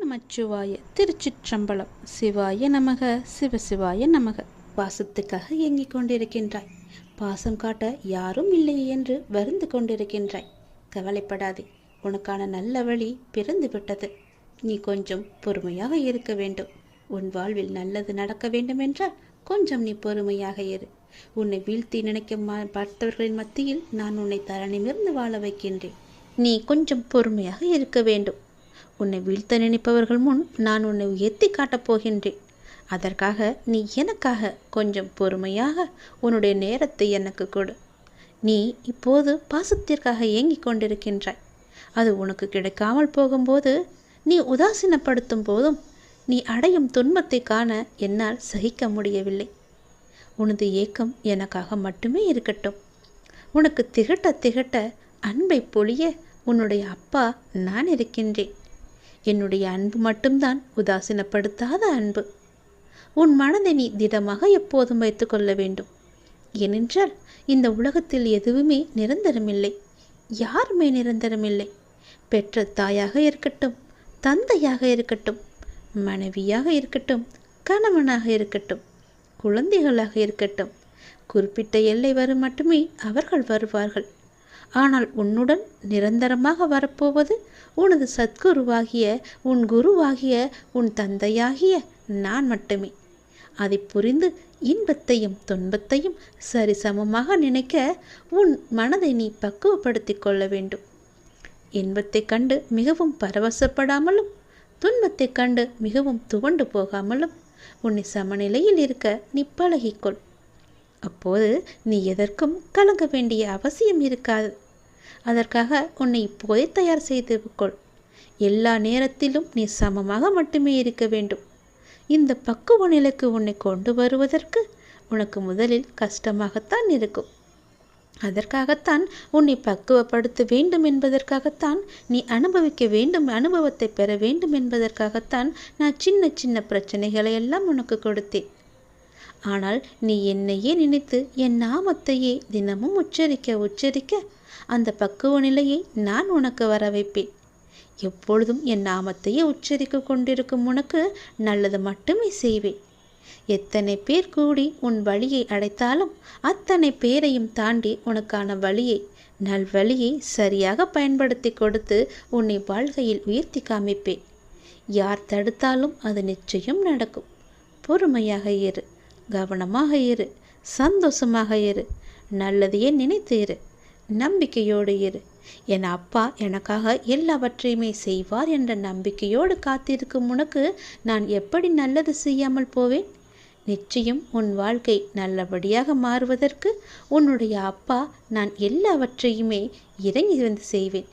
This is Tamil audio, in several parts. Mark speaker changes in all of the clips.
Speaker 1: நமச்சிவாய. திருச்சிற்றம்பலம். சிவாய நமக, சிவசிவாய நமக. பாசத்துக்காக இயங்கிக் கொண்டிருக்கின்றாய். பாசம் காட்ட யாரும் இல்லை என்று வருந்து கொண்டிருக்கின்றாய். கவலைப்படாதே, உனக்கான நல்ல வழி பிறந்து விட்டது. நீ கொஞ்சம் பொறுமையாக இருக்க வேண்டும். உன் வாழ்வில் நல்லது நடக்க வேண்டுமென்றால் கொஞ்சம் நீ பொறுமையாக இரு. உன்னை வீழ்த்தி நினைக்க பார்த்தவர்களின் மத்தியில் நான் உன்னை தரணிமிருந்து வாழ வைக்கின்றேன். நீ கொஞ்சம் பொறுமையாக இருக்க வேண்டும். உன்னை வீழ்த்த நினைப்பவர்கள் முன் நான் உன்னை உயர்த்தி காட்டப் போகின்றேன். அதற்காக நீ எனக்காக கொஞ்சம் பொறுமையாக உன்னுடைய நேரத்தை எனக்கு கொடு. நீ இப்போது பாசத்திற்காக ஏங்கிக் கொண்டிருக்கின்றாய். அது உனக்கு கிடைக்காமல் போகும்போது, நீ உதாசீனப்படுத்தும் போதும் நீ அடையும் துன்பத்தை காண என்னால் சகிக்க முடியவில்லை. உனது ஏக்கம் எனக்காக மட்டுமே இருக்கட்டும். உனக்கு திகட்ட திகட்ட அன்பை பொழிய உன்னுடைய அப்பா நான் இருக்கின்றேன். என்னுடைய அன்பு மட்டும்தான் உதாசீனப்படுத்தாத அன்பு. உன் மனதை நீ திடமாக எப்போதும் வைத்து கொள்ள வேண்டும். ஏனென்றால் இந்த உலகத்தில் எதுவுமே நிரந்தரமில்லை. யாருமே நிரந்தரமில்லை. பெற்ற தாயாக இருக்கட்டும், தந்தையாக இருக்கட்டும், மனைவியாக இருக்கட்டும், கணவனாக இருக்கட்டும், குழந்தைகளாக இருக்கட்டும், குறிப்பிட்ட எல்லை வரும் மட்டுமே அவர்கள் வருவார்கள். ஆனால் உன்னுடன் நிரந்தரமாக வரப்போவது உனது சத்குருவாகிய, உன் குருவாகிய, உன் தந்தையாகிய நான் மட்டுமே. அதை புரிந்து இன்பத்தையும் துன்பத்தையும் சரிசமமாக நினைக்க உன் மனதை நீ பக்குவப்படுத்தி கொள்ள வேண்டும். இன்பத்தை கண்டு மிகவும் பரவசப்படாமலும், துன்பத்தை கண்டு மிகவும் துவண்டு போகாமலும் உன்னை சமநிலையில் இருக்க நீ பழகிக்கொள். அப்போது நீ எதற்கும் கலங்க வேண்டிய அவசியம் இருக்காது. அதற்காக உன்னை இப்போதே தயார் செய்து கொள். எல்லா நேரத்திலும் நீ சமமாக மட்டுமே இருக்க வேண்டும். இந்த பக்குவ நிலைக்கு உன்னை கொண்டு வருவதற்கு உனக்கு முதலில் கஷ்டமாகத்தான் இருக்கும். அதற்காகத்தான் உன்னை பக்குவப்படுத்த வேண்டும் என்பதற்காகத்தான், நீ அனுபவிக்க வேண்டும், அனுபவத்தை பெற வேண்டும் என்பதற்காகத்தான் நான் சின்ன சின்ன பிரச்சனைகளை எல்லாம் உனக்கு கொடுத்தேன். ஆனால் நீ என்னையே நினைத்து என் நாமத்தையே தினமும் உச்சரிக்க அந்த பக்குவ நிலையை நான் உனக்கு வர வைப்பேன். எப்பொழுதும் என் நாமத்தையே உச்சரிக்க கொண்டிருக்கும் உனக்கு நல்லது மட்டுமே செய்வேன். எத்தனை பேர் கூடி உன் வழியை அடைத்தாலும் அத்தனை பேரையும் தாண்டி உனக்கான வழியை, நல்வழியை சரியாக பயன்படுத்தி கொடுத்து உன்னை வாழ்க்கையில் உயர்த்தி காமிப்பேன். யார் தடுத்தாலும் அது நிச்சயம் நடக்கும். பொறுமையாக இரு, கவனமாக இரு, சந்தோஷமாக இரு, நல்லதையே நினைத்து இரு, நம்பிக்கையோடு இரு. என் அப்பா எனக்காக எல்லாவற்றையுமே செய்வார் என்ற நம்பிக்கையோடு காத்திருக்கும் உனக்கு நான் எப்படி நல்லது செய்யாமல் போவேன்? நிச்சயம் உன் வாழ்க்கை நல்லபடியாக மாறுவதற்கு உன்னுடைய அப்பா நான் எல்லாவற்றையுமே இறங்கி வந்து செய்வேன்.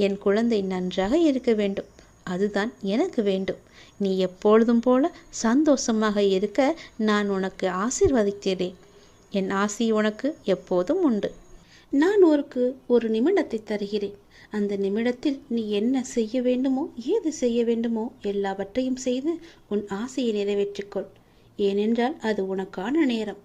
Speaker 1: என் குழந்தை நன்றாக இருக்க வேண்டும், அதுதான் எனக்கு வேண்டும். நீ எப்பொழுதும் போல சந்தோஷமாக இருக்க நான் உனக்கு ஆசீர்வதிக்கிறேன். என் ஆசி உனக்கு எப்போதும் உண்டு. நான் ஒரு நிமிடத்தை தருகிறேன். அந்த நிமிடத்தில் நீ என்ன செய்ய வேண்டுமோ, ஏது செய்ய வேண்டுமோ எல்லாவற்றையும் செய்து உன் ஆசையை நிறைவேற்றிக்கொள். ஏனென்றால் அது உனக்கான நேரம்.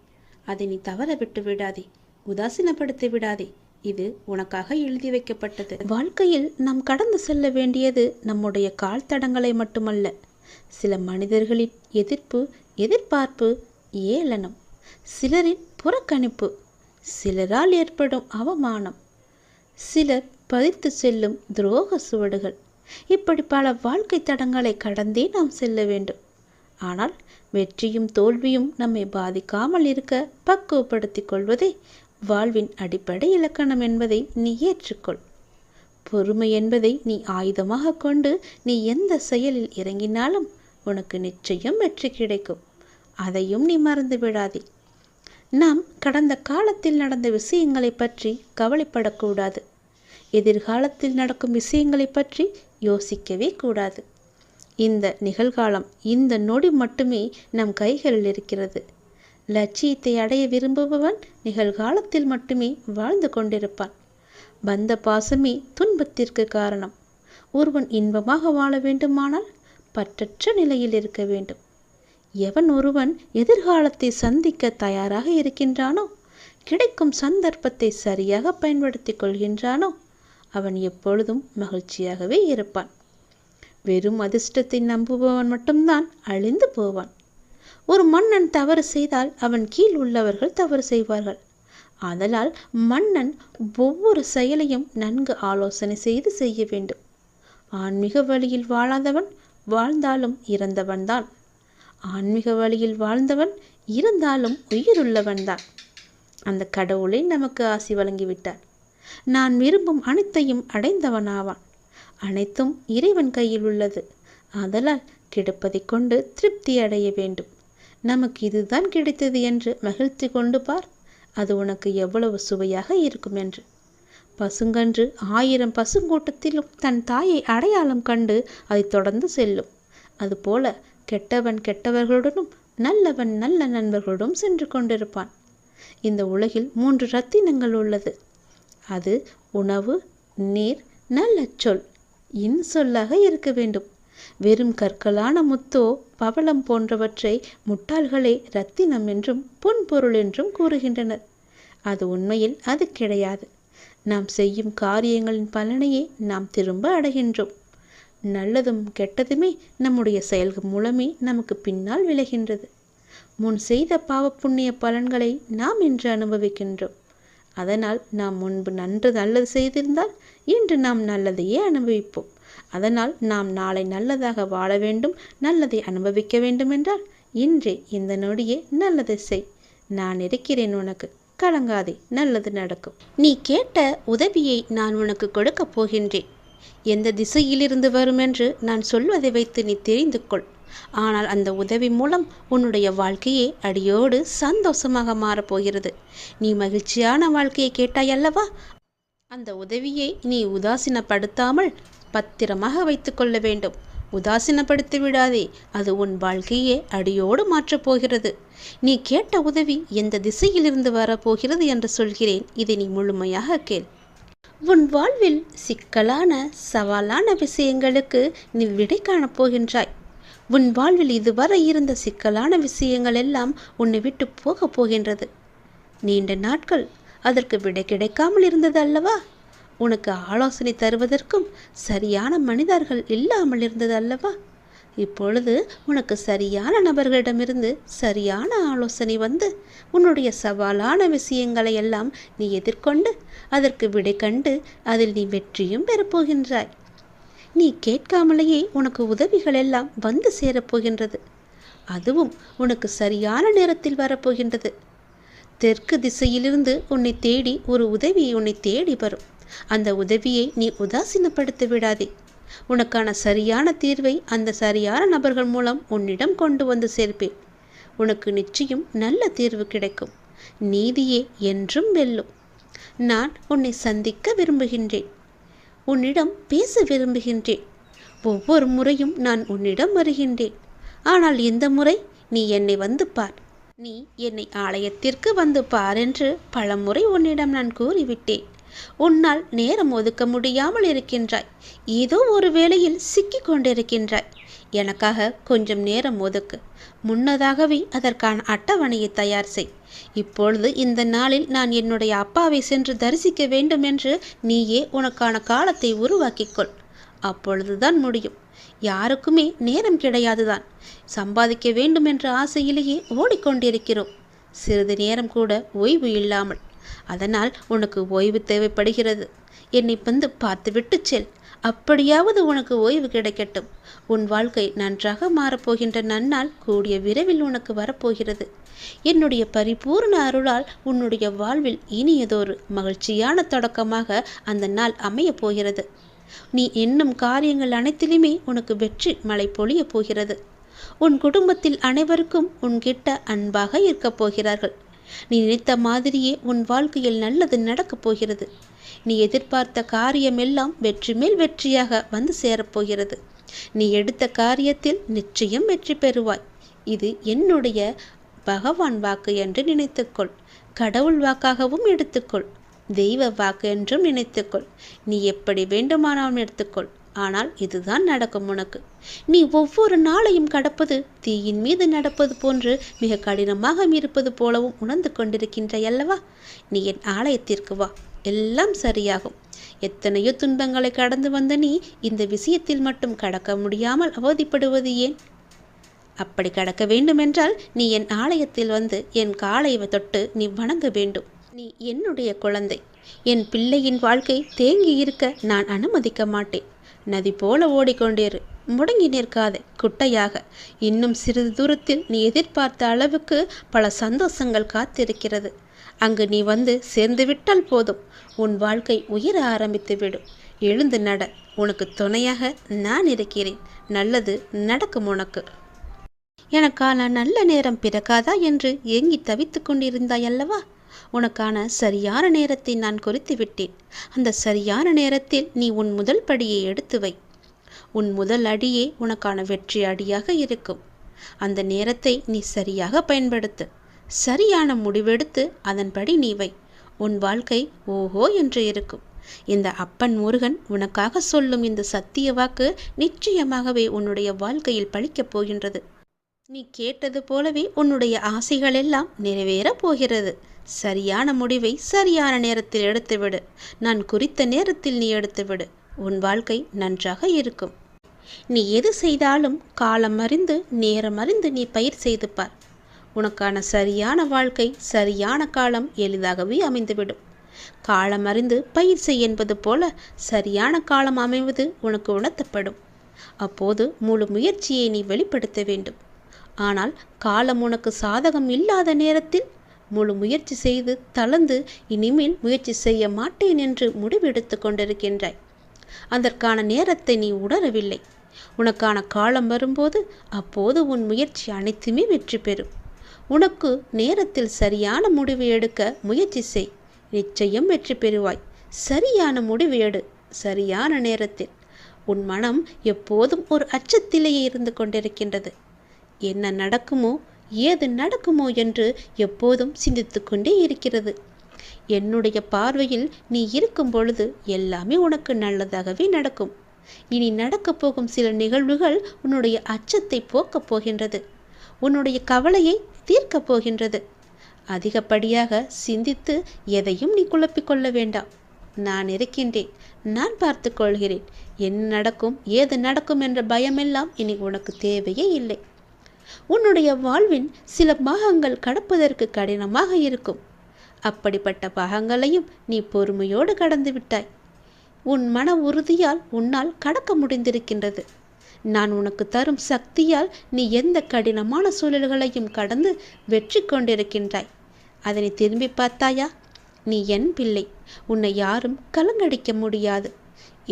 Speaker 1: அதை நீ தவற விட்டு விடாதே, உதாசீனப்படுத்தி விடாதே. இது உனக்காக எழுதி வைக்கப்பட்டது. வாழ்க்கையில் நாம் கடந்து செல்ல வேண்டியது நம்முடைய கால் தடங்களை மட்டுமல்ல. சில மனிதர்களின் எதிர்ப்பு, எதிர்பார்ப்பு, ஏளனம், சிலரின் புறக்கணிப்பு, சிலரால் ஏற்படும் அவமானம், சிலர் பதித்து செல்லும் துரோக சுவடுகள், இப்படி பல வாழ்க்கை தடங்களை கடந்தே நாம் செல்ல வேண்டும். ஆனால் வெற்றியும் தோல்வியும் நம்மை பாதிக்காமல் இருக்க பக்குவப்படுத்திக் கொள்வதே வாழ்வின் அடிப்படை இலக்கணம் என்பதை நீ ஏற்றுக்கொள். பொறுமை என்பதை நீ ஆயுதமாக கொண்டு நீ எந்த செயலில் இறங்கினாலும் உனக்கு நிச்சயம் வெற்றி கிடைக்கும். அதையும் நீ மறந்து விடாதே. நாம் கடந்த காலத்தில் நடந்த விஷயங்களை பற்றி கவலைப்படக்கூடாது. எதிர்காலத்தில் நடக்கும் விஷயங்களை பற்றி யோசிக்கவே கூடாது. இந்த நிகழ்காலம், இந்த நொடி மட்டுமே நம் கைகளில் இருக்கிறது. லட்சியத்தை அடைய விரும்புபவன் நிகழ்காலத்தில் மட்டுமே வாழ்ந்து கொண்டிருப்பான். பந்த பாசமே துன்பத்திற்கு காரணம். ஒருவன் இன்பமாக வாழ வேண்டுமானால் பற்றற்ற நிலையில் இருக்க வேண்டும். எவன் ஒருவன் எதிர்காலத்தை சந்திக்க தயாராக இருக்கின்றானோ, கிடைக்கும் சந்தர்ப்பத்தை சரியாக பயன்படுத்தி கொள்கின்றானோ, அவன் எப்பொழுதும் மகிழ்ச்சியாகவே இருப்பான். வெறும் அதிர்ஷ்டத்தை நம்புபவன் மட்டும்தான் அழிந்து போவான். ஒரு மன்னன் தவறு செய்தால் அவன் கீழ் உள்ளவர்கள் தவறு செய்வார்கள். ஆதலால் மன்னன் ஒவ்வொரு செயலையும் நன்கு ஆலோசனை செய்து செய்ய வேண்டும். ஆன்மீக வழியில் வாழாதவன் வாழ்ந்தாலும் இறந்தவன்தான். ஆன்மீக வழியில் வாழ்ந்தவன் இருந்தாலும் உயிருள்ளவன்தான். அந்த கடவுளை நமக்கு ஆசி வழங்கிவிட்டார். நான் விரும்பும் அனைத்தையும் அடைந்தவனாவான். அனைத்தும் இறைவன் கையில் உள்ளது. ஆதலால் கிடைப்பதை கொண்டு திருப்தி அடைய வேண்டும். நமக்கு இதுதான் கிடைத்தது என்று மகிழ்ச்சி கொண்டு பார். அது உனக்கு எவ்வளவு சுவையாக இருக்கும் என்று. பசுங்கன்று 1000 பசுங்கூட்டத்திலும் தன் தாயை அடையாளம் கண்டு அதை தொடர்ந்து செல்லும். அதுபோல கெட்டவன் கெட்டவர்களுடனும் நல்லவன் நல்ல நண்பர்களுடன் சென்று கொண்டிருப்பான். இந்த உலகில் 3 ரத்தினங்கள் உள்ளது. அது உணவு, நீர், நல்ல சொல், இன்சொல்லாக இருக்க வேண்டும். வெறும் கற்களான முத்தோ பவளம் போன்றவற்றை முட்டாள்களே ரத்தினம் என்றும் பொன்பொருள் என்றும் கூறுகின்றனர். அது உண்மையில் அது கிடையாது. நாம் செய்யும் காரியங்களின் பலனையே நாம் திரும்ப அடைகின்றோம். நல்லதும் கெட்டதுமே நம்முடைய செயல்கள் மூலமே நமக்கு பின்னால் விளைகின்றது. முன் செய்த பாவ புண்ணிய பலன்களை நாம் இன்று அனுபவிக்கின்றோம். அதனால் நாம் முன்பு நல்லது செய்திருந்தால் இன்று நாம் நல்லதையே அனுபவிப்போம். அதனால் நாம் நாளை நல்லதாக வாழ வேண்டும், நல்லதை அனுபவிக்க வேண்டும் என்றால் இன்றே இந்த நொடியே நல்லதை செய். நான் இருக்கிறேன் உனக்கு, கலங்காதே, நல்லது நடக்கும். நீ கேட்ட உதவியை நான் உனக்கு கொடுக்க போகின்றேன். எந்த திசையிலிருந்து வரும் என்று நான் சொல்வதை வைத்து நீ தெரிந்து கொள். ஆனால் அந்த உதவி மூலம் உன்னுடைய வாழ்க்கையே அடியோடு சந்தோஷமாக மாறப்போகிறது. நீ மகிழ்ச்சியான வாழ்க்கையை கேட்டாய் அல்லவா? அந்த உதவியை நீ உதாசீனப்படுத்தாமல் பத்திரமாக வைத்து கொள்ள வேண்டும். உதாசீனப்படுத்தி விடாதே. அது உன் வாழ்க்கையே அடியோடு மாற்றப் போகிறது. நீ கேட்ட உதவி எந்த திசையிலிருந்து வரப்போகிறது என்று சொல்கிறேன். இதை நீ முழுமையாக கேள். உன் வாழ்வில் சிக்கலான சவாலான விஷயங்களுக்கு நீ விடை காணப் போகின்றாய். உன் வாழ்வில் இதுவரை இருந்த சிக்கலான விஷயங்கள் எல்லாம் உன்னை விட்டு போகப் போகின்றது. நீண்ட நாட்கள் அதற்கு விடை கிடைக்காமல் இருந்தது அல்லவா? உனக்கு ஆலோசனை தருவதற்கும் சரியான மனிதர்கள் இல்லாமல் இருந்தது அல்லவா? இப்பொழுது உனக்கு சரியான நபர்களிடமிருந்து சரியான ஆலோசனை வந்து உன்னுடைய சவாலான விஷயங்களை எல்லாம் நீ எதிர்கொண்டு அதற்கு விடை கண்டு அதில் நீ வெற்றியும் பெறப்போகின்றாய். நீ கேட்காமலேயே உனக்கு உதவிகள் எல்லாம் வந்து சேரப்போகின்றது. அதுவும் உனக்கு சரியான நேரத்தில் வரப்போகின்றது. தெற்கு திசையிலிருந்து உன்னை தேடி ஒரு உதவி உன்னை தேடி வரும். அந்த உதவியை நீ உதாசீனப்படுத்த விடாதே. உனக்கான சரியான தீர்வை அந்த சரியான நபர்கள் மூலம் உன்னிடம் கொண்டு வந்து சேர்ப்பேன். உனக்கு நிச்சயம் நல்ல தீர்வு கிடைக்கும். நீதியே என்றும் வெல்லும். நான் உன்னை சந்திக்க விரும்புகின்றேன். உன்னிடம் பேச விரும்புகின்றேன். ஒவ்வொரு முறையும் நான் உன்னிடம் வருகின்றேன். ஆனால் இந்த முறை நீ என்னை வந்து பார். நீ என்னை ஆலயத்திற்கு வந்து பார் என்று பலமுறை உன்னிடம் நான் கூறிவிட்டேன். உன்னால் நேரம் ஒதுக்க முடியாமல் இருக்கின்றாய். ஏதோ ஒரு வேளையில் சிக்கி கொண்டிருக்கின்றாய். எனக்காக கொஞ்சம் நேரம் ஒதுக்கு. முன்னதாகவே அதற்கான அட்டவணையை தயார் செய். இப்பொழுது இந்த நாளில் நான் என்னுடைய அப்பாவை சென்று தரிசிக்க வேண்டும் என்று நீயே உனக்கான காலத்தை உருவாக்கிக்கொள். அப்பொழுதுதான் முடியும். யாருக்குமே நேரம் கிடையாதுதான். சம்பாதிக்க வேண்டும் என்ற ஆசையிலேயே ஓடிக்கொண்டிருக்கிறோம். சிறிது நேரம் கூட ஓய்வு இல்லாமல். அதனால் உனக்கு ஓய்வு தேவைப்படுகிறது. என்னை வந்து பார்த்துவிட்டு செல். அப்படியாவது உனக்கு ஓய்வு கிடைக்கட்டும். உன் வாழ்க்கை நன்றாக மாறப்போகின்ற நன்னாள் கூடிய விரைவில் உனக்கு வரப்போகிறது. என்னுடைய பரிபூர்ண அருளால் உன்னுடைய வாழ்வில் இனியதொரு மகிழ்ச்சியான தொடக்கமாக அந்த நாள் அமையப் போகிறது. நீ எண்ணும் காரியங்கள் அனைத்திலுமே உனக்கு வெற்றி மழை பொழிய போகிறது. உன் குடும்பத்தில் அனைவருக்கும் உன்கிட்ட அன்பாக இருக்கப் போகிறார்கள். நீ நினைத்த மாதிரியே உன் வாழ்க்கையில் நல்லது நடக்கப் போகிறது. நீ எதிர்பார்த்த காரியமெல்லாம் வெற்றி மேல் வெற்றியாக வந்து சேரப்போகிறது. நீ எடுத்த காரியத்தில் நிச்சயம் வெற்றி பெறுவாய். இது என்னுடைய பகவான் வாக்கு என்று நினைத்துக்கொள். கடவுள் வாக்காகவும் எடுத்துக்கொள். தெய்வ வாக்கு என்றும் நினைத்துக்கொள். நீ எப்படி வேண்டுமானாலும் எடுத்துக்கொள். ஆனால் இதுதான் நடக்கும் உனக்கு. நீ ஒவ்வொரு நாளையும் கடப்பது தீயின் மீது நடப்பது போன்று மிக கடினமாக இருப்பது போலவும் உணர்ந்து கொண்டிருக்கின்றாய் அல்லவா? நீ என் ஆலயத்திற்கு வா, எல்லாம் சரியாகும். எத்தனையோ துன்பங்களை கடந்து வந்த நீ இந்த விஷயத்தில் மட்டும் கடக்க முடியாமல் அவதிப்படுவது ஏன்? அப்படி கடக்க வேண்டுமென்றால் நீ என் ஆலயத்தில் வந்து என் காலை தொட்டு நீ வணங்க வேண்டும். நீ என்னுடைய குழந்தை. என் பிள்ளையின் வாழ்க்கை தேங்கி இருக்க நான் அனுமதிக்க மாட்டேன். நதி போல ஓடிக்கொண்டிரு, முடங்கி நிற்காதே குட்டையாக. இன்னும் சிறிது தூரத்தில் நீ எதிர்பார்த்த அளவுக்கு பல சந்தோஷங்கள் காத்திருக்கிறது. அங்கு நீ வந்து சேர்ந்து விட்டால் போதும், உன் வாழ்க்கை உயர ஆரம்பித்து விடும். எழுந்து நட, உனக்கு துணையாக நான் இருக்கிறேன். நல்லது நடக்கும் உனக்கு. எனக்கான நல்ல நேரம் பிறக்காதா என்று ஏங்கி தவித்து கொண்டிருந்தாய் அல்லவா? உனக்கான சரியான நேரத்தை நான் குறித்து விட்டேன். அந்த சரியான நேரத்தில் நீ உன் முதல் படியை எடுத்து வை. உன் முதல் அடியே உனக்கான வெற்றி அடியாக இருக்கும். அந்த நேரத்தை நீ சரியாக பயன்படுத்து. சரியான முடிவெடுத்து அதன்படி நீ வை. உன் வாழ்க்கை ஓஹோ என்று இருக்கும். இந்த அப்பன் முருகன் உனக்காக சொல்லும் இந்த சத்திய வாக்கு நிச்சயமாகவே உன்னுடைய வாழ்க்கையில் பலிக்கப் போகின்றது. நீ கேட்டது போலவே உன்னுடைய ஆசைகள் எல்லாம் நிறைவேறப் போகிறது. சரியான முடிவை சரியான நேரத்தில் எடுத்துவிடு. நான் குறித்த நேரத்தில் நீ எடுத்துவிடு. உன் வாழ்க்கை நன்றாக இருக்கும். நீ எது செய்தாலும் காலம் அறிந்து நேரம் அறிந்து நீ பயிர் செய்து பார். உனக்கான சரியான வாழ்க்கை சரியான காலம் எளிதாகவே அமைந்துவிடும். காலம் அறிந்து பயிர் செய் என்பது போல சரியான காலம் அமைவது உனக்கு உணர்த்தப்படும். அப்போது முழு முயற்சியை நீ வெளிப்படுத்த வேண்டும். ஆனால் காலம் உனக்கு சாதகம் இல்லாத நேரத்தில் முழு முயற்சி செய்து தளர்ந்து இனிமேல் முயற்சி செய்ய மாட்டேன் என்று முடிவெடுத்து கொண்டிருக்கின்றாய். அதற்கான நேரத்தை நீ உணரவில்லை. உனக்கான காலம் வரும்போது அப்போது உன் முயற்சி அனைத்துமே வெற்றி பெறும். உனக்கு நேரத்தில் சரியான முடிவு எடுக்க முயற்சி செய். நிச்சயம் வெற்றி பெறுவாய். சரியான முடிவு எடு, சரியான நேரத்தில். உன் மனம் எப்போதும் ஒரு அச்சத்திலேயே இருந்து கொண்டிருக்கின்றது. என்ன நடக்குமோ ஏது நடக்குமோ என்று எப்போதும் சிந்தித்து கொண்டே இருக்கிறது. என்னுடைய பார்வையில் நீ இருக்கும் பொழுது எல்லாமே உனக்கு நல்லதாகவே நடக்கும். இனி நடக்கப் போகும் சில நிகழ்வுகள் உன்னுடைய அச்சத்தை போக்கப் போகின்றது. உன்னுடைய கவலையை தீர்க்கப் போகின்றது. அதிகப்படியாக சிந்தித்து எதையும் நீ குழப்பிக்கொள்ள வேண்டாம். நான் இருக்கின்றேன். நான் பார்த்து கொள்கிறேன். என்ன நடக்கும் ஏது நடக்கும் என்ற பயமெல்லாம் இனி உனக்கு தேவையே இல்லை. உன்னுடைய வாழ்வின் சில பாகங்கள் கடப்பதற்கு கடினமாக இருக்கும். அப்படிப்பட்ட பாகங்களையும் நீ பொறுமையோடு கடந்து விட்டாய். உன் மன உறுதியால் உன்னால் கடக்க முடிந்திருக்கின்றது. நான் உனக்கு தரும் சக்தியால் நீ எந்த கடினமான சூழல்களையும் கடந்து வெற்றி கொண்டிருக்கின்றாய். அதனை திரும்பி பார்த்தாயா? நீ என் பிள்ளை. உன்னை யாரும் கலங்கடிக்க முடியாது.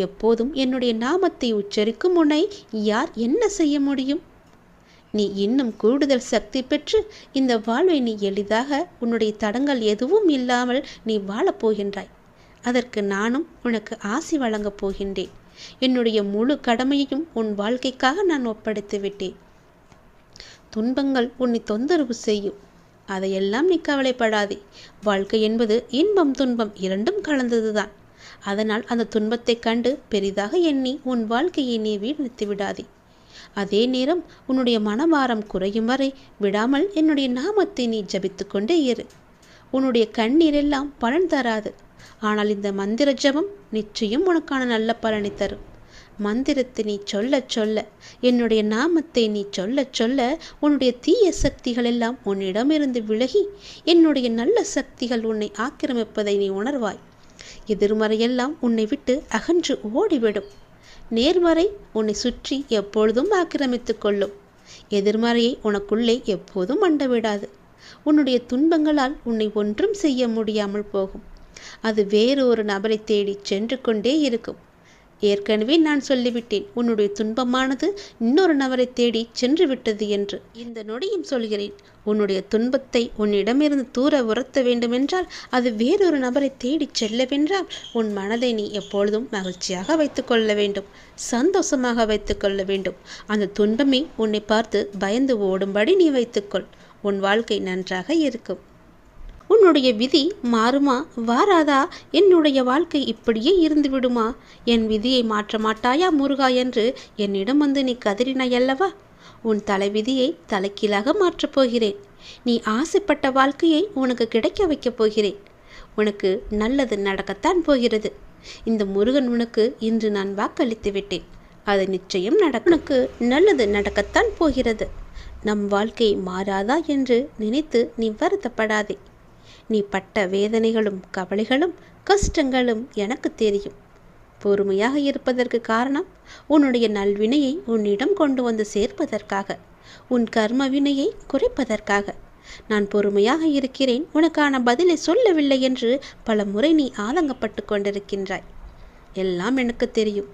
Speaker 1: எப்போதும் என்னுடைய நாமத்தை உச்சரிக்கும் உன்னை யார் என்ன செய்ய முடியும்? நீ இன்னும் கூடுதல் சக்தி பெற்று இந்த வாழ்வை நீ எளிதாக உன்னுடைய தடங்கள் எதுவும் இல்லாமல் நீ வாழப்போகின்றாய். அதற்கு நானும் உனக்கு ஆசி வழங்கப் போகின்றேன். என்னுடைய முழு கடமையையும் உன் வாழ்க்கைக்காக நான் ஒப்படைத்து விட்டேன். துன்பங்கள் உன்னை தொந்தரவு செய்யும். அதையெல்லாம் நீ கவலைப்படாதே. வாழ்க்கை என்பது இன்பம் துன்பம் இரண்டும் கலந்ததுதான். அதனால் அந்த துன்பத்தை கண்டு பெரிதாக எண்ணி உன் வாழ்க்கையை நீ வீழ்த்து விடாதே. அதே நேரம் உன்னுடைய மனபாரம் குறையும் வரை விடாமல் என்னுடைய நாமத்தை நீ ஜபித்து கொண்டே இரு. உன்னுடைய கண்ணீர் எல்லாம் பலன் தராது. ஆனால் இந்த மந்திர ஜபம் நிச்சயம் உனக்கான நல்ல பலனை தரும். மந்திரத்தை நீ சொல்ல சொல்ல, என்னுடைய நாமத்தை நீ சொல்ல சொல்ல உன்னுடைய தீய சக்திகள் எல்லாம் உன்னிடமிருந்து விலகி என்னுடைய நல்ல சக்திகள் உன்னை ஆக்கிரமிப்பதை நீ உணர்வாய். எதிர்மறையெல்லாம் உன்னை விட்டு அகன்று ஓடிவிடும். நேர்மறை உன்னை சுற்றி எப்பொழுதும் ஆக்கிரமித்து கொள்ளும். எதிர்மறையை உனக்குள்ளே எப்போதும் அண்டவிடாது. உன்னுடைய துன்பங்களால் உன்னை ஒன்றும் செய்ய முடியாமல் போகும். அது வேறு ஒரு நபரை தேடி சென்று கொண்டே இருக்கும். ஏற்கனவே நான் சொல்லிவிட்டேன், உன்னுடைய துன்பமானது இன்னொரு நபரை தேடி சென்று விட்டது என்று. இந்த நொடியும் சொல்கிறேன், உன்னுடைய துன்பத்தை உன்னிடமிருந்து தூர உரத்த வேண்டுமென்றால், அது வேறொரு நபரை தேடி செல்லவென்றால், உன் மனதை நீ எப்பொழுதும் மகிழ்ச்சியாக வைத்துக்கொள்ள வேண்டும், சந்தோஷமாக வைத்துக்கொள்ள வேண்டும். அந்த துன்பமே உன்னை பார்த்து பயந்து ஓடும்படி நீ வைத்துக்கொள். உன் வாழ்க்கை நன்றாக இருக்கும். உன்னுடைய விதி மாறுமா வாராதா? என்னுடைய வாழ்க்கை இப்படியே இருந்து விடுமா? என் விதியை மாற்ற மாட்டாயா முருகா என்று என்னிடம் வந்து நீ கதறினாயல்லவா? உன் தலைவிதியை தலைக்கீழாக மாற்றப் போகிறேன். நீ ஆசைப்பட்ட வாழ்க்கையை உனக்கு கிடைக்க வைக்கப் போகிறேன். உனக்கு நல்லது நடக்கத்தான் போகிறது. இந்த முருகன் உனக்கு இன்று நான் வாக்களித்து விட்டேன். அது நிச்சயம் நடக்கும். உனக்கு நல்லது நடக்கத்தான் போகிறது. நம் வாழ்க்கை மாறாதா என்று நினைத்து நீ வருத்தப்படாதே. நீ பட்ட வேதனைகளும் கவலைகளும் கஷ்டங்களும் எனக்கு தெரியும். பொறுமையாக இருப்பதற்கு காரணம் உன்னுடைய நல்வினையை உன்னிடம் கொண்டு வந்து சேர்ப்பதற்காக, உன் கர்ம வினையை குறைப்பதற்காக. நான் பொறுமையாக இருக்கிறேன், உனக்கான பதிலை சொல்லவில்லை என்று பல முறை நீ ஆதங்கப்பட்டு கொண்டிருக்கின்றாய். எல்லாம் எனக்கு தெரியும்.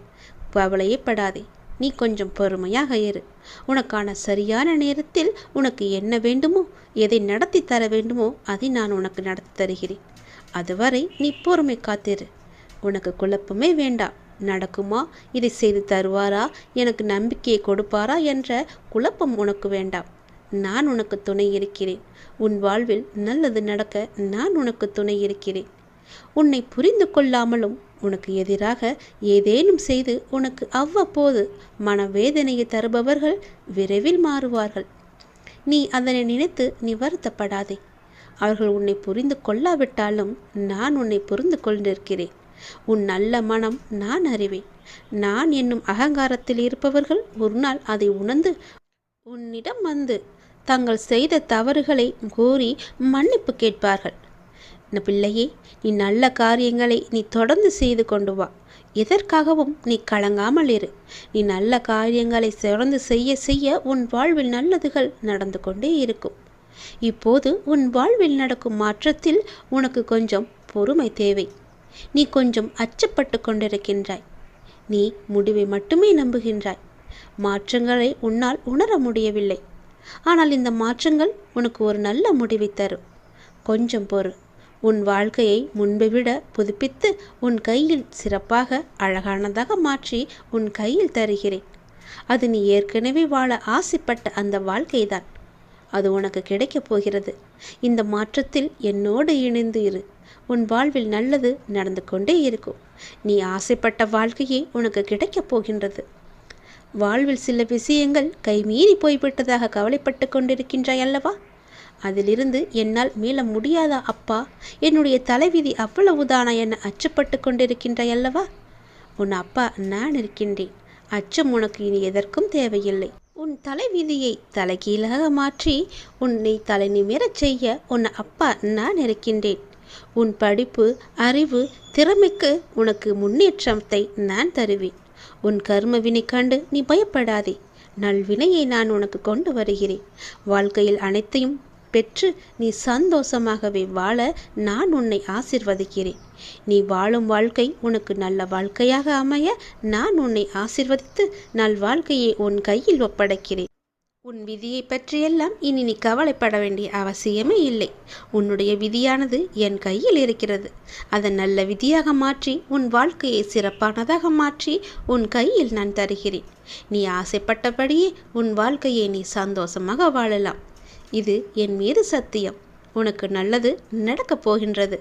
Speaker 1: கவலையே படாதே. நீ கொஞ்சம் பொறுமையாக இரு. உனக்கான சரியான நேரத்தில் உனக்கு என்ன வேண்டுமோ, எதை நடத்தி தர வேண்டுமோ அதை நான் உனக்கு நடத்தி தருகிறேன். அதுவரை நீ பொறுமை காத்திரு. உனக்கு குழப்பமே வேண்டாம். நடக்குமா, இதை செய்து தருவாரா, எனக்கு நம்பிக்கையை கொடுப்பாரா என்ற குழப்பம் உனக்கு வேண்டாம். நான் உனக்கு துணை இருக்கிறேன். உன் வாழ்வில் நல்லது நடக்க நான் உனக்கு துணை இருக்கிறேன். உன்னை புரிந்து கொள்ளாமலும் உனக்கு எதிராக ஏதேனும் செய்து உனக்கு அவ்வப்போது மனவேதனையை தருபவர்கள் விரைவில் மாறுவார்கள். நீ அதனை நினைத்து நீ வருத்தப்படாதே. அவர்கள் உன்னை புரிந்து கொள்ளாவிட்டாலும் நான் உன்னை புரிந்து கொண்டிருக்கிறேன். உன் நல்ல மனம் நான் அறிவேன். நான் என்னும் அகங்காரத்தில் இருப்பவர்கள் ஒரு நாள் அதை உணர்ந்து உன்னிடம் வந்து தங்கள் செய்த தவறுகளை கூறி மன்னிப்பு கேட்பார்கள். பிள்ளையே, நீ நல்ல காரியங்களை நீ தொடர்ந்து செய்து கொண்டு வா. எதற்காகவும் நீ கலங்காமல் இரு. நீ நல்ல காரியங்களை தொடர்ந்து செய்ய செய்ய உன் வாழ்வில் நல்லதுகள் நடந்து கொண்டே இருக்கும். இப்போது உன் வாழ்வில் நடக்கும் மாற்றத்தில் உனக்கு கொஞ்சம் பொறுமை தேவை. நீ கொஞ்சம் அச்சப்பட்டு கொண்டிருக்கின்றாய். நீ முடிவை மட்டுமே நம்புகின்றாய். மாற்றங்களை உன்னால் உணர முடியவில்லை. ஆனால் இந்த மாற்றங்கள் உனக்கு ஒரு நல்ல முடிவை தரும். கொஞ்சம் பொறு. உன் வாழ்க்கையை முன்பை விட புதுப்பித்து உன் கையில் சிறப்பாக அழகானதாக மாற்றி உன் கையில் தருகிறேன். அது நீ ஏற்கனவே வாழ ஆசைப்பட்ட அந்த வாழ்க்கைதான். அது உனக்கு கிடைக்கப் போகிறது. இந்த மாற்றத்தில் என்னோடு இணைந்து இரு. உன் வாழ்வில் நல்லது நடந்து கொண்டே இருக்கும். நீ ஆசைப்பட்ட வாழ்க்கையே உனக்கு கிடைக்கப் போகின்றது. வாழ்வில் சில விஷயங்கள் கைமீறி போய்விட்டதாக கவலைப்பட்டு கொண்டிருக்கின்றாய் அல்லவா? அதிலிருந்து என்னால் மீள முடியாதா அப்பா, என்னுடைய தலைவிதி அவ்வளவுதானா என அச்சப்பட்டு கொண்டிருக்கின்றாய் அல்லவா? உன் அப்பா நான் இருக்கின்றேன். அச்சம் உனக்கு இனி எதற்கும் தேவையில்லை. உன் தலைவிதியை தலைகீழாக மாற்றி உன்னை தலை நிமிரச் செய்ய உன் அப்பா நான் இருக்கின்றேன். உன் படிப்பு, அறிவு, திறமைக்கு உனக்கு முன்னேற்றத்தை நான் தருவேன். உன் கர்மவினை கண்டு நீ பயப்படாதே. நல்வினையை நான் உனக்கு கொண்டு வருகிறேன். வாழ்க்கையில் அனைத்தையும் பெற்று நீ சந்தோஷமாகவே வாழ நான் உன்னை ஆசிர்வதிக்கிறேன். நீ வாழும் வாழ்க்கை உனக்கு நல்ல வாழ்க்கையாக அமைய நான் உன்னை ஆசிர்வதித்து நல் வாழ்க்கையை உன் கையில் ஒப்படைக்கிறேன். உன் விதியை பற்றியெல்லாம் இனி நீ கவலைப்பட வேண்டிய அவசியமே இல்லை. உன்னுடைய விதியானது என் கையில் இருக்கிறது. அதை நல்ல விதியாக மாற்றி உன் வாழ்க்கையை சிறப்பானதாக மாற்றி உன் கையில் நான் தருகிறேன். நீ ஆசைப்பட்டபடியே உன் வாழ்க்கையை நீ சந்தோஷமாக வாழலாம். இது என் மீது சத்தியம். உனக்கு நல்லது நடக்கப் போகின்றது.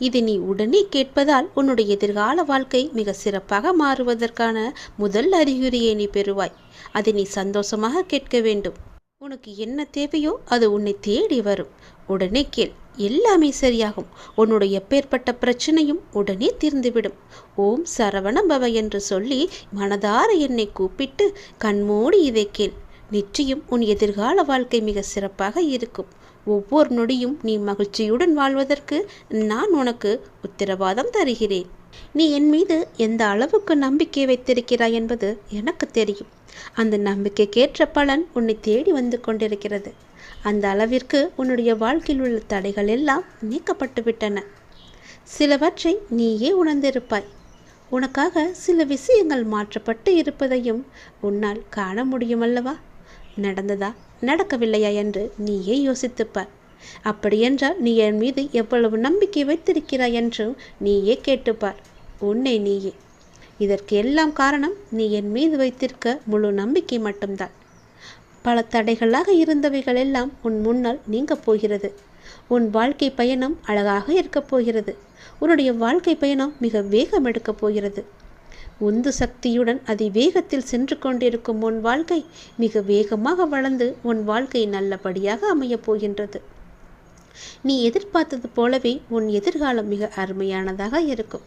Speaker 1: இது நீ உடனே கேட்பதால் உன்னுடைய எதிர்கால வாழ்க்கை மிக சிறப்பாக மாறுவதற்கான முதல் அறிகுறியை நீ பெறுவாய். அதை நீ சந்தோஷமாக கேட்க வேண்டும். உனக்கு என்ன தேவையோ அது உன்னை தேடி வரும். உடனே கேள், எல்லாமே சரியாகும். உன்னுடைய எப்பேற்பட்ட பிரச்சனையும் உடனே தீர்ந்துவிடும். ஓம் சரவண பவ என்று சொல்லி மனதார என்னை கூப்பிட்டு கண்மூடி இதை கேள். நிச்சயம் உன் எதிர்கால வாழ்க்கை மிக சிறப்பாக இருக்கும். ஒவ்வொரு நொடியும் நீ மகிழ்ச்சியுடன் வாழ்வதற்கு நான் உனக்கு உத்தரவாதம் தருகிறேன். நீ என் மீது எந்த அளவுக்கு நம்பிக்கை வைத்திருக்கிறாய் என்பது எனக்கு தெரியும். அந்த நம்பிக்கைக்கேற்ற பலன் உன்னை தேடி வந்து கொண்டிருக்கிறது. அந்த அளவிற்கு உன்னுடைய வாழ்க்கையில் உள்ள தடைகள் எல்லாம் நீக்கப்பட்டு விட்டன. சிலவற்றை நீயே உணர்ந்திருப்பாய். உனக்காக சில விஷயங்கள் மாற்றப்பட்டு இருப்பதையும் உன்னால் காண முடியுமல்லவா? நடந்ததா நடக்கவில்லையா என்று நீயே யோசித்துப்பார். அப்படியென்றால் நீ என் மீது எவ்வளவு நம்பிக்கை வைத்திருக்கிறாய் என்றும் நீயே கேட்டுப்பார். உன்னை நீயே. இதற்கு எல்லாம் காரணம் நீ என் மீது வைத்திருக்க முழு நம்பிக்கை மட்டும்தான். பல தடைகளாக இருந்தவைகள் எல்லாம் உன் முன்னால் நீங்கப் போகிறது. உன் வாழ்க்கை பயணம் அழகாக இருக்கப் போகிறது. உன்னுடைய வாழ்க்கை பயணம் மிக வேகம் எடுக்கப் போகிறது. உந்து சக்தியுடன் அதிவேகத்தில் சென்று கொண்டிருக்கும் உன் வாழ்க்கை மிக வேகமாக வளர்ந்து உன் வாழ்க்கை நல்லபடியாக அமையப் போகின்றது. நீ எதிர்பார்த்தது போலவே உன் எதிர்காலம் மிக அருமையானதாக இருக்கும்.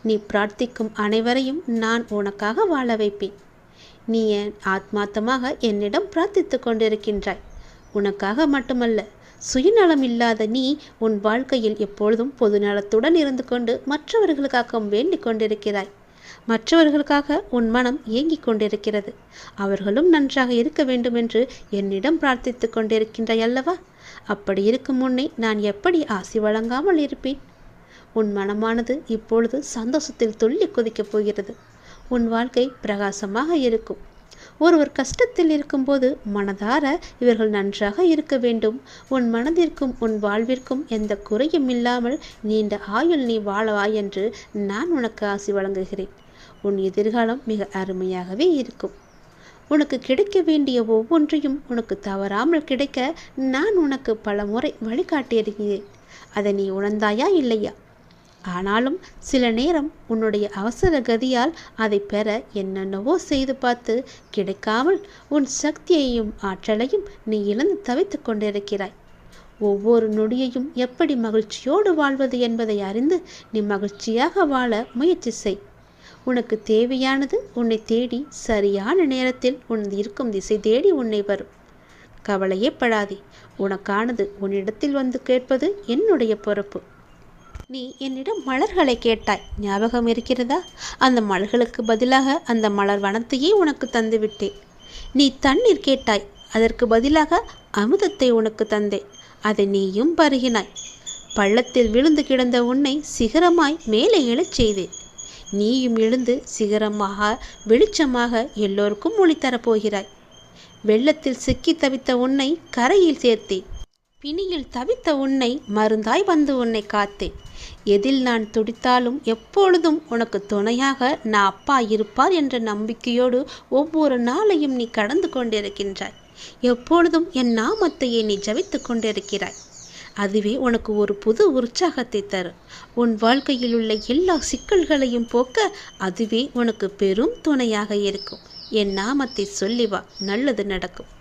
Speaker 1: நீ பிரார்த்திக்கும் அனைவரையும் நான் உனக்காக வாழ வைப்பேன். நீ என் ஆத்மார்த்தமாக என்னிடம் பிரார்த்தித்து கொண்டிருக்கின்றாய். உனக்காக மட்டுமல்ல, சுயநலம் இல்லாத நீ உன் வாழ்க்கையில் எப்பொழுதும் பொதுநலத்துடன் இருந்து கொண்டு மற்றவர்களுக்காக வேண்டிக் கொண்டிருக்கிறாய். மற்றவர்களுக்காக உன் மனம் ஏங்கிக் கொண்டிருக்கிறது. அவர்களும் நன்றாக இருக்க வேண்டுமென்று என்னிடம் பிரார்த்தித்து கொண்டிருக்கின்றாய் அல்லவா? அப்படி இருக்கும் முன்னே நான் எப்படி ஆசி வழங்காமல் இருப்பேன்? உன் மனமானது இப்பொழுது சந்தோஷத்தில் துள்ளி குதிக்கப் போகிறது. உன் வாழ்க்கை பிரகாசமாக இருக்கும். ஒருவர் கஷ்டத்தில் இருக்கும்போது மனதார இவர்கள் நன்றாக இருக்க வேண்டும், உன் மனதிற்கும் உன் வாழ்விற்கும் எந்த குறையும் இல்லாமல் நீண்ட ஆயுள் நீ வாழவாய் என்று நான் உனக்கு ஆசி வழங்குகிறேன். உன் எதிர்காலம் மிக அருமையாகவே இருக்கும். உனக்கு கிடைக்க வேண்டிய ஒவ்வொன்றையும் உனக்கு தவறாமல் கிடைக்க நான் உனக்கு பல முறை வழிகாட்டியிருக்கிறேன். அதை நீ உணர்ந்தாயா இல்லையா? ஆனாலும் சில நேரம் உன்னுடைய அவசர கதியால் அதை பெற என்னென்னவோ செய்து பார்த்து கிடைக்காமல் உன் சக்தியையும் ஆற்றலையும் நீ இழந்து தவித்து கொண்டிருக்கிறாய். ஒவ்வொரு நொடியையும் எப்படி மகிழ்ச்சியோடு வாழ்வது என்பதை அறிந்து நீ மகிழ்ச்சியாக வாழ முயற்சி செய். உனக்கு தேவையானது உன்னை தேடி சரியான நேரத்தில் உன் இருக்கும் திசை தேடி உன்னை வரும். கவலையே படாதே. உனக்கானது உன்னிடத்தில் வந்து கேட்பது என்னுடைய பொறுப்பு. நீ என்னிடம் மலர்களை கேட்டாய், ஞாபகம் இருக்கிறதா? அந்த மலர்களுக்கு பதிலாக அந்த மலர் வனத்தையே உனக்கு தந்துவிட்டேன். நீ தண்ணீர் கேட்டாய், அதற்கு பதிலாக அமுதத்தை உனக்கு தந்தேன். அதை நீயும் பருகினாய். பள்ளத்தில் விழுந்து கிடந்த உன்னை சிகரமாய் மேலே எழச் செய்தேன். நீயும் எழுந்து சிகரமாக வெளிச்சமாக எல்லோருக்கும் ஒளி தரப்போகிறாய். வெள்ளத்தில் சிக்கி தவித்த உன்னை கரையில் சேர்த்தேன். பிணியில் தவித்த உன்னை மருந்தாய் வந்து உன்னை காத்தேன். எதில் நான் துடித்தாலும் எப்பொழுதும் உனக்கு துணையாக நான் அப்பா இருப்பார் என்ற நம்பிக்கையோடு ஒவ்வொரு நாளையும் நீ கடந்து கொண்டிருக்கின்றாய். எப்பொழுதும் என் நாமத்தையே நீ ஜபித்து கொண்டிருக்கிறாய். அதுவே உனக்கு ஒரு புது உற்சாகத்தை தரும். உன் வாழ்க்கையில் உள்ள எல்லா சிக்கல்களையும் போக்க அதுவே உனக்கு பெரும் துணையாக இருக்கும். என் நாமத்தை சொல்லி வா, நல்லது நடக்கும்.